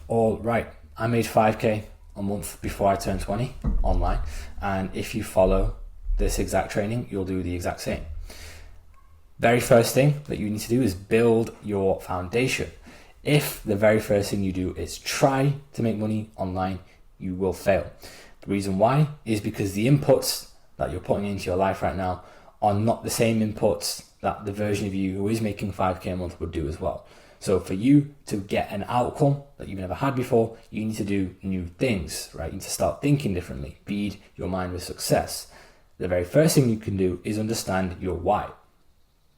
All right, I made 5K a month before I turned 20 online. And if you follow this exact training, you'll do the exact same. Very first thing that you need to do is build your foundation. If the very first thing you do is try to make money online, you will fail. The reason why is because the inputs that you're putting into your life right now are not the same inputs that the version of you who is making 5K a month would do as well. So for you to get an outcome that you've never had before, you need to do new things, right? You need to start thinking differently, feed your mind with success. The very first thing you can do is understand your why.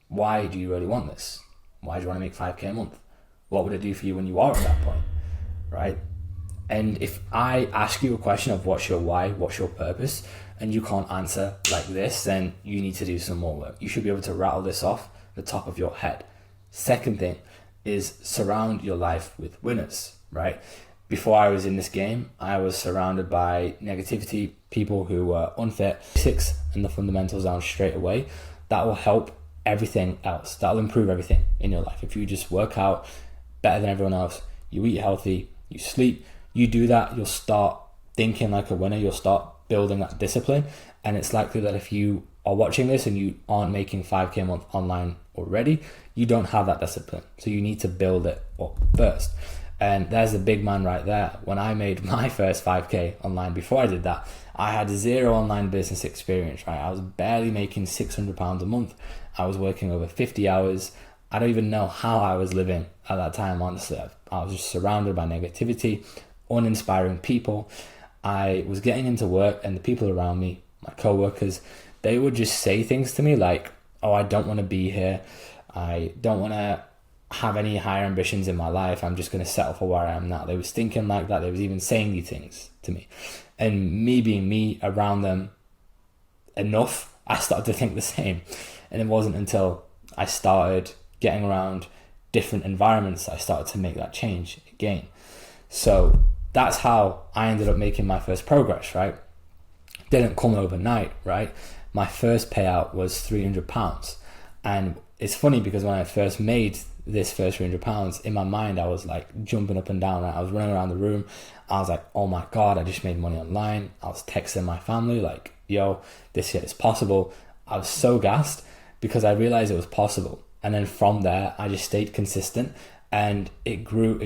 Why do you really want this? Why do you want to make 5K a month? What would it do for you when you are at that point, right? And if I ask you a question of what's your why, what's your purpose, and you can't answer like this, then you need to do some more work. You should be able to rattle this off the top of your head. Second thing is surround your life with winners, right? Before I was in this game, I was surrounded by negativity, people who were unfit. Basics and the fundamentals down straight away. That will help everything else. That'll improve everything in your life. If you just work out better than everyone else, you eat healthy, you sleep, you do that, you'll start thinking like a winner, you'll start building that discipline. And it's likely that if you are watching this and you aren't making 5K a month online already, you don't have that discipline. So you need to build it up first. And there's the big man right there. When I made my first 5K online, before I did that, I had zero online business experience, right? I was barely making £600 a month. I was working over 50 hours. I don't even know how I was living at that time, honestly. I was just surrounded by negativity, uninspiring people. I was getting into work and the people around me, my co-workers, they would just say things to me like, oh, I don't want to be here. I don't want to have any higher ambitions in my life. I'm just going to settle for where I am now. They was thinking like that. They was even saying these things to me. And me being me around them enough, I started to think the same. And it wasn't until I started getting around different environments I started to make that change again. So that's how I ended up making my first progress, right? Didn't come overnight, right? My first payout was £300. And it's funny because when I first made this first £300, in my mind, I was like jumping up and down. Right? I was running around the room. I was like, oh my God, I just made money online. I was texting my family like, yo, this shit is possible. I was so gassed because I realized it was possible. And then from there, I just stayed consistent and it grew.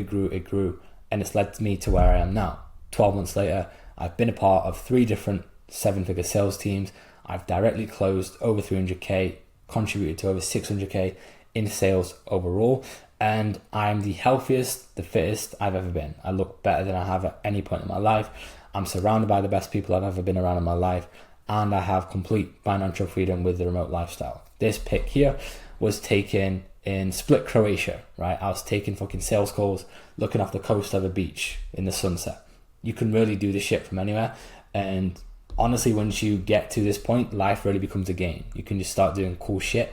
And it's led me to where I am now. 12 months later, I've been a part of 3 different 7-figure sales teams. I've directly closed over 300K, contributed to over 600K in sales overall. And I'm the healthiest, the fittest I've ever been. I look better than I have at any point in my life. I'm surrounded by the best people I've ever been around in my life. And I have complete financial freedom with the remote lifestyle. This pic here was taken in Split, Croatia, right? I was taking fucking sales calls, looking off the coast of a beach in the sunset. You can really do this shit from anywhere. And honestly, once you get to this point, life really becomes a game. You can just start doing cool shit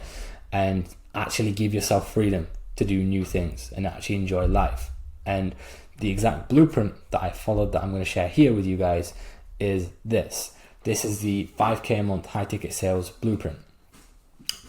and actually give yourself freedom to do new things and actually enjoy life. And the exact blueprint that I followed that I'm going to share here with you guys is this. This is the 5K a month high ticket sales blueprint.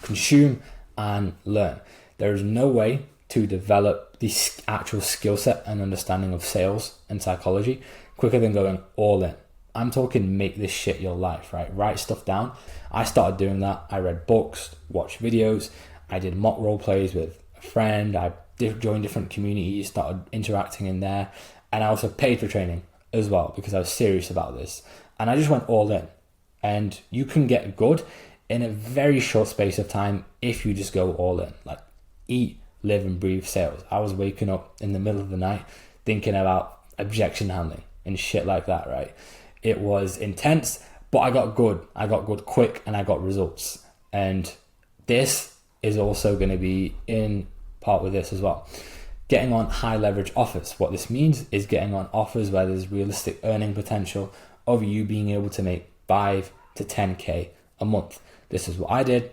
Consume and learn. There is no way to develop the actual skill set and understanding of sales and psychology quicker than going all in. I'm talking make this shit your life, right? Write stuff down. I started doing that. I read books, watched videos. I did mock role plays with a friend. I joined different communities, started interacting in there. And I also paid for training as well because I was serious about this. And I just went all in. And you can get good in a very short space of time if you just go all in. Like eat, live and breathe sales. I was waking up in the middle of the night thinking about objection handling and shit like that, right? It was intense, but I got good. I got good quick and I got results. And this is also going to be in part with this as well. Getting on high leverage offers. What this means is getting on offers where there's realistic earning potential of you being able to make 5 to 10K a month. This is what I did.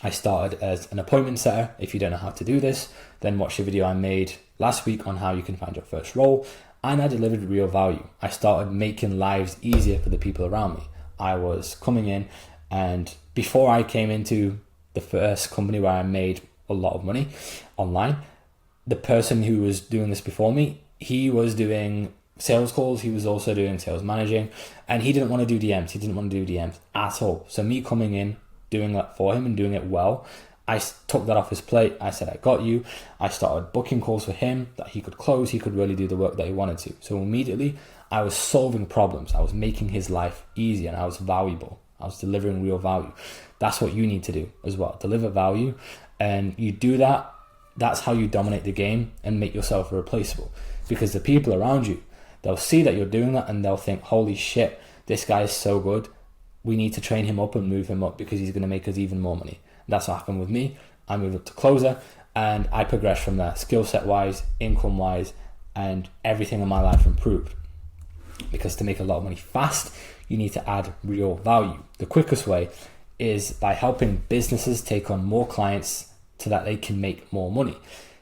I started as an appointment setter. If you don't know how to do this, then watch the video I made last week on how you can find your first role. And I delivered real value. I started making lives easier for the people around me. I was coming in, and before I came into the first company where I made a lot of money online, the person who was doing this before me, he was doing sales calls, he was also doing sales managing, and he didn't want to do DMs. He didn't want to do DMs at all. So me coming in, doing that for him and doing it well, I took that off his plate. I said, I got you. I started booking calls for him that he could close. He could really do the work that he wanted to. So immediately I was solving problems. I was making his life easy, and I was valuable. I was delivering real value. That's what you need to do as well. Deliver value. And you do that. That's how you dominate the game and make yourself irreplaceable. Because the people around you, they'll see that you're doing that and they'll think, holy shit, this guy is so good. We need to train him up and move him up because he's going to make us even more money. And that's what happened with me. I moved up to closer and I progressed from there, skill set wise, income wise, and everything in my life improved. Because to make a lot of money fast, you need to add real value. The quickest way is by helping businesses take on more clients so that they can make more money.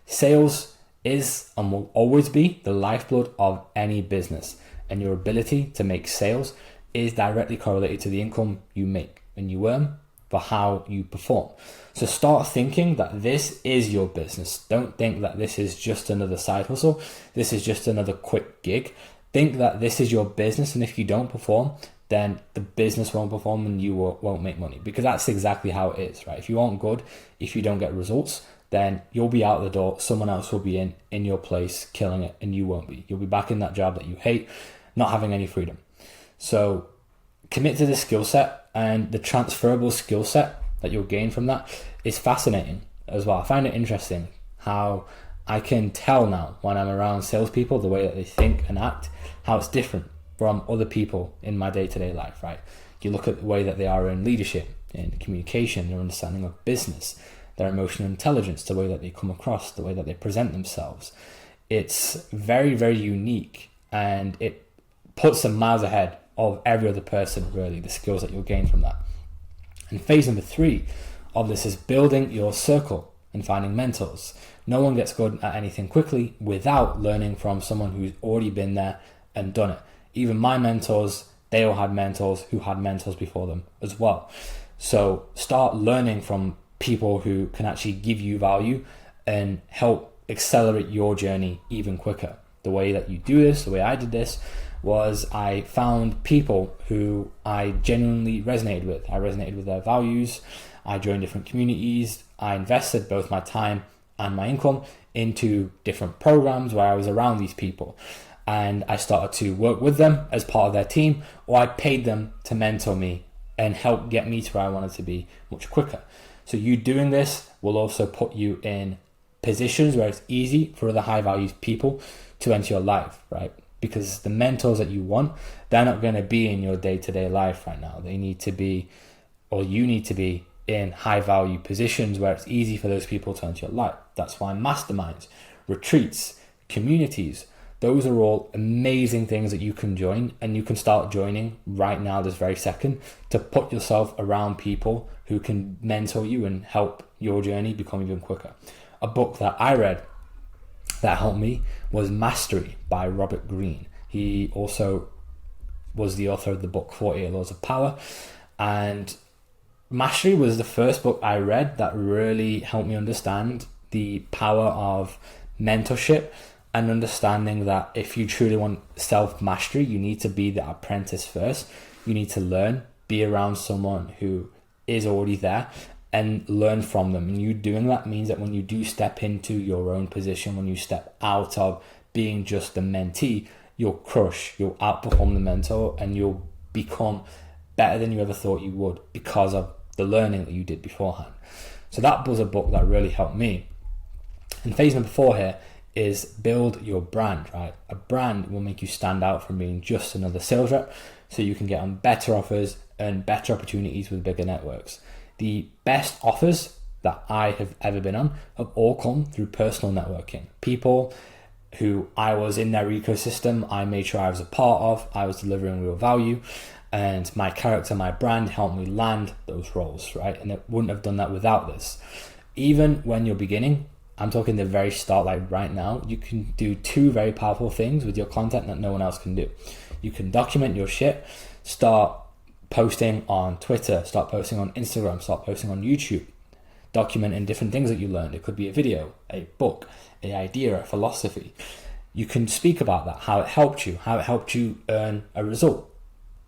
Sales is and will always be the lifeblood of any business, and your ability to make sales is directly correlated to the income you make and you earn for how you perform. So start thinking that this is your business. Don't think that this is just another side hustle. This is just another quick gig. Think that this is your business, and if you don't perform, then the business won't perform and you won't make money, because that's exactly how it is, right? If you aren't good, if you don't get results, then you'll be out the door. Someone else will be in your place killing it, and you won't be. You'll be back in that job that you hate, not having any freedom. So commit to this skill set, and the transferable skill set that you'll gain from that is fascinating as well. I find it interesting how I can tell now when I'm around salespeople, the way that they think and act, how it's different from other people in my day-to-day life, right? You look at the way that they are in leadership, in communication, their understanding of business, their emotional intelligence, the way that they come across, the way that they present themselves. It's very, very unique, and it puts them miles ahead of every other person, really, the skills that you'll gain from that. And phase number 3 of this is building your circle and finding mentors. No one gets good at anything quickly without learning from someone who's already been there and done it. Even my mentors, they all had mentors who had mentors before them as well. So start learning from people who can actually give you value and help accelerate your journey even quicker. The way that you do this, the way I did this, was I found people who I genuinely resonated with. I resonated with their values. I joined different communities. I invested both my time and my income into different programs where I was around these people. And I started to work with them as part of their team, or I paid them to mentor me and help get me to where I wanted to be much quicker. So you doing this will also put you in positions where it's easy for other high value people to enter your life, right? Because the mentors that you want, they're not going to be in your day-to-day life right now. They need to be, or you need to be, in high value positions where it's easy for those people to enter your life. That's why masterminds, retreats, communities, those are all amazing things that you can join, and you can start joining right now, this very second, to put yourself around people who can mentor you and help your journey become even quicker. A book that I read that helped me was Mastery by Robert Greene. He also was the author of the book 48 Laws of Power, and Mastery was the first book I read that really helped me understand the power of mentorship, and understanding that if you truly want self-mastery, you need to be the apprentice first. You need to learn, be around someone who is already there, and learn from them. And you doing that means that when you do step into your own position, when you step out of being just the mentee, you'll crush, you'll outperform the mentor, and you'll become better than you ever thought you would because of the learning that you did beforehand. So that was a book that really helped me. And phase number 4 here is build your brand, right? A brand will make you stand out from being just another sales rep, so you can get on better offers and better opportunities with bigger networks. The best offers that I have ever been on have all come through personal networking. People who I was in their ecosystem, I made sure I was a part of, I was delivering real value, and my character, my brand helped me land those roles, right? And it wouldn't have done that without this. Even when you're beginning, I'm talking the very start, like right now, you can do 2 very powerful things with your content that no one else can do. You can document your shit, start posting on Twitter, start posting on Instagram, start posting on YouTube, documenting different things that you learned. It could be a video, a book, an idea, a philosophy. You can speak about that, how it helped you earn a result.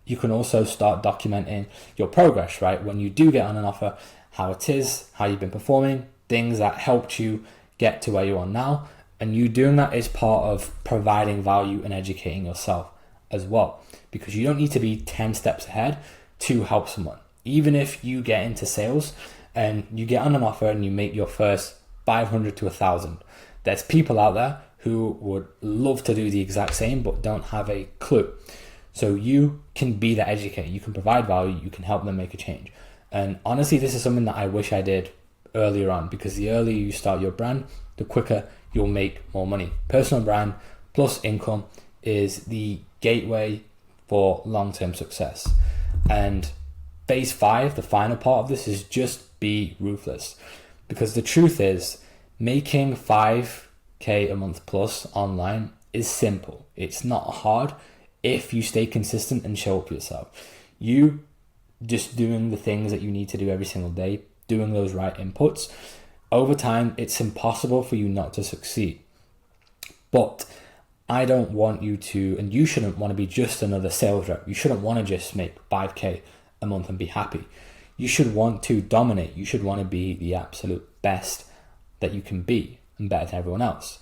You can also start documenting your progress, right? When you do get on an offer, how it is, how you've been performing, things that helped you get to where you are now. And you doing that is part of providing value and educating yourself as well, because you don't need to be 10 steps ahead to help someone. Even if you get into sales and you get on an offer and you make your first 500 to 1,000, there's people out there who would love to do the exact same but don't have a clue. So you can be the educator, you can provide value, you can help them make a change. And honestly, this is something that I wish I did earlier on, because the earlier you start your brand, the quicker you'll make more money. Personal brand plus income is the gateway for long-term success. And phase 5, the final part of this, is just be ruthless. Because the truth is, making 5K a month plus online is simple. It's not hard if you stay consistent and show up yourself. You just doing the things that you need to do every single day, doing those right inputs, over time, it's impossible for you not to succeed. But I don't want you to, and you shouldn't want to be just another sales rep. You shouldn't want to just make 5K a month and be happy. You should want to dominate. You should want to be the absolute best that you can be and better than everyone else.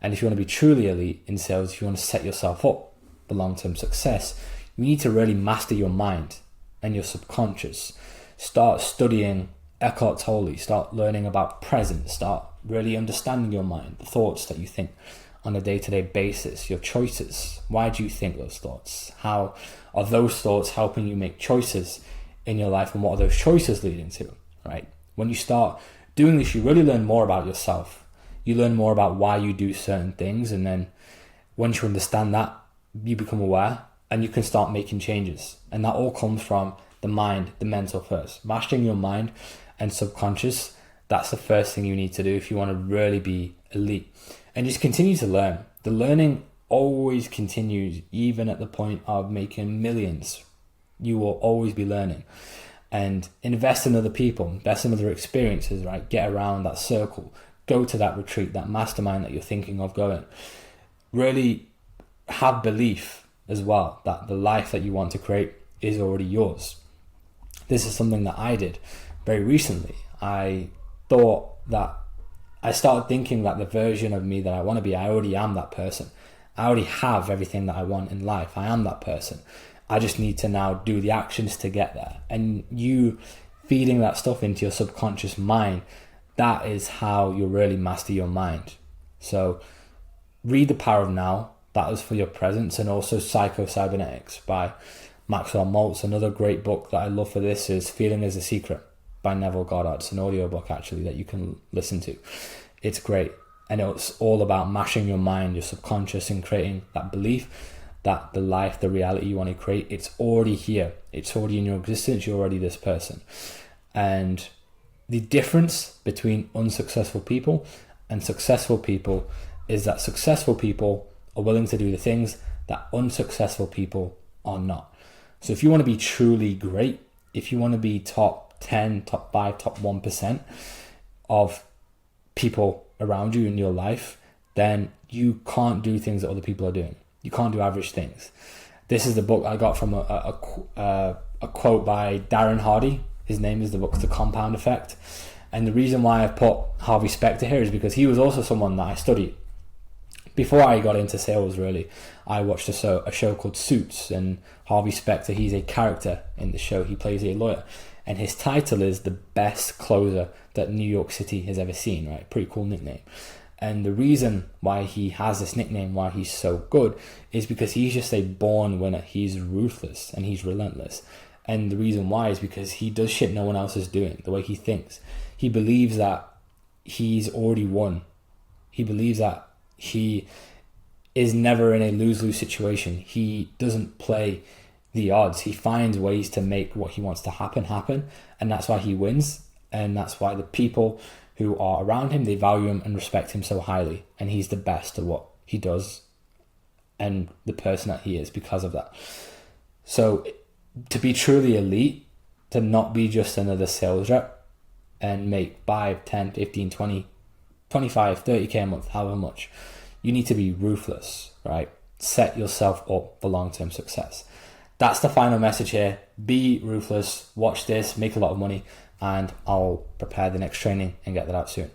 And if you want to be truly elite in sales, if you want to set yourself up for long-term success, you need to really master your mind and your subconscious. Start studying Eckhart Tolle, start learning about presence, start really understanding your mind, the thoughts that you think on a day-to-day basis, your choices. Why do you think those thoughts? How are those thoughts helping you make choices in your life, and what are those choices leading to, right? When you start doing this, you really learn more about yourself. You learn more about why you do certain things, and then once you understand that, you become aware and you can start making changes. And that all comes from the mind, the mental first. Mastering your mind and subconscious, that's the first thing you need to do if you want to really be elite. And just continue to learn. The learning always continues, even at the point of making millions. You will always be learning. And invest in other people, invest in other experiences, right? Get around that circle. Go to that retreat, that mastermind that you're thinking of going. Really have belief as well that the life that you want to create is already yours. This is something that I did very recently. I started thinking that the version of me that I want to be, I already am that person. I already have everything that I want in life. I am that person. I just need to now do the actions to get there. And you feeding that stuff into your subconscious mind, that is how you'll really master your mind. So read The Power of Now. That is for your presence. And also Psycho-Cybernetics by Maxwell Maltz. Another great book that I love for this is Feeling is a Secret by Neville Goddard. It's an audiobook actually that you can listen to. It's great. And it's all about mashing your mind, your subconscious, and creating that belief that the life, the reality you want to create, it's already here. It's already in your existence. You're already this person. And the difference between unsuccessful people and successful people is that successful people are willing to do the things that unsuccessful people are not. So if you want to be truly great, if you want to be top 10, top 5, top 1% of people around you in your life, then you can't do things that other people are doing. You can't do average things. This is the book I got from a quote by Darren Hardy. His name is the book, The Compound Effect. And the reason why I've put Harvey Specter here is because he was also someone that I studied. Before I got into sales, really, I watched a show called Suits, and Harvey Specter, he's a character in the show. He plays a lawyer, and his title is the best closer that New York City has ever seen, right? Pretty cool nickname. And the reason why he has this nickname, why he's so good, is because he's just a born winner. He's ruthless and he's relentless. And the reason why is because he does shit no one else is doing, the way he thinks. He believes that he's already won. He believes that he is never in a lose-lose situation. He doesn't play the odds. He finds ways to make what he wants to happen. And that's why he wins. And that's why the people who are around him, they value him and respect him so highly. And he's the best at what he does and the person that he is because of that. So to be truly elite, to not be just another sales rep and make 5, 10, 15, 20, 25, 30K a month, however much, You need to be ruthless, right? Set yourself up for long-term success. That's the final message here. Be ruthless, watch this, make a lot of money, and I'll prepare the next training and get that out soon.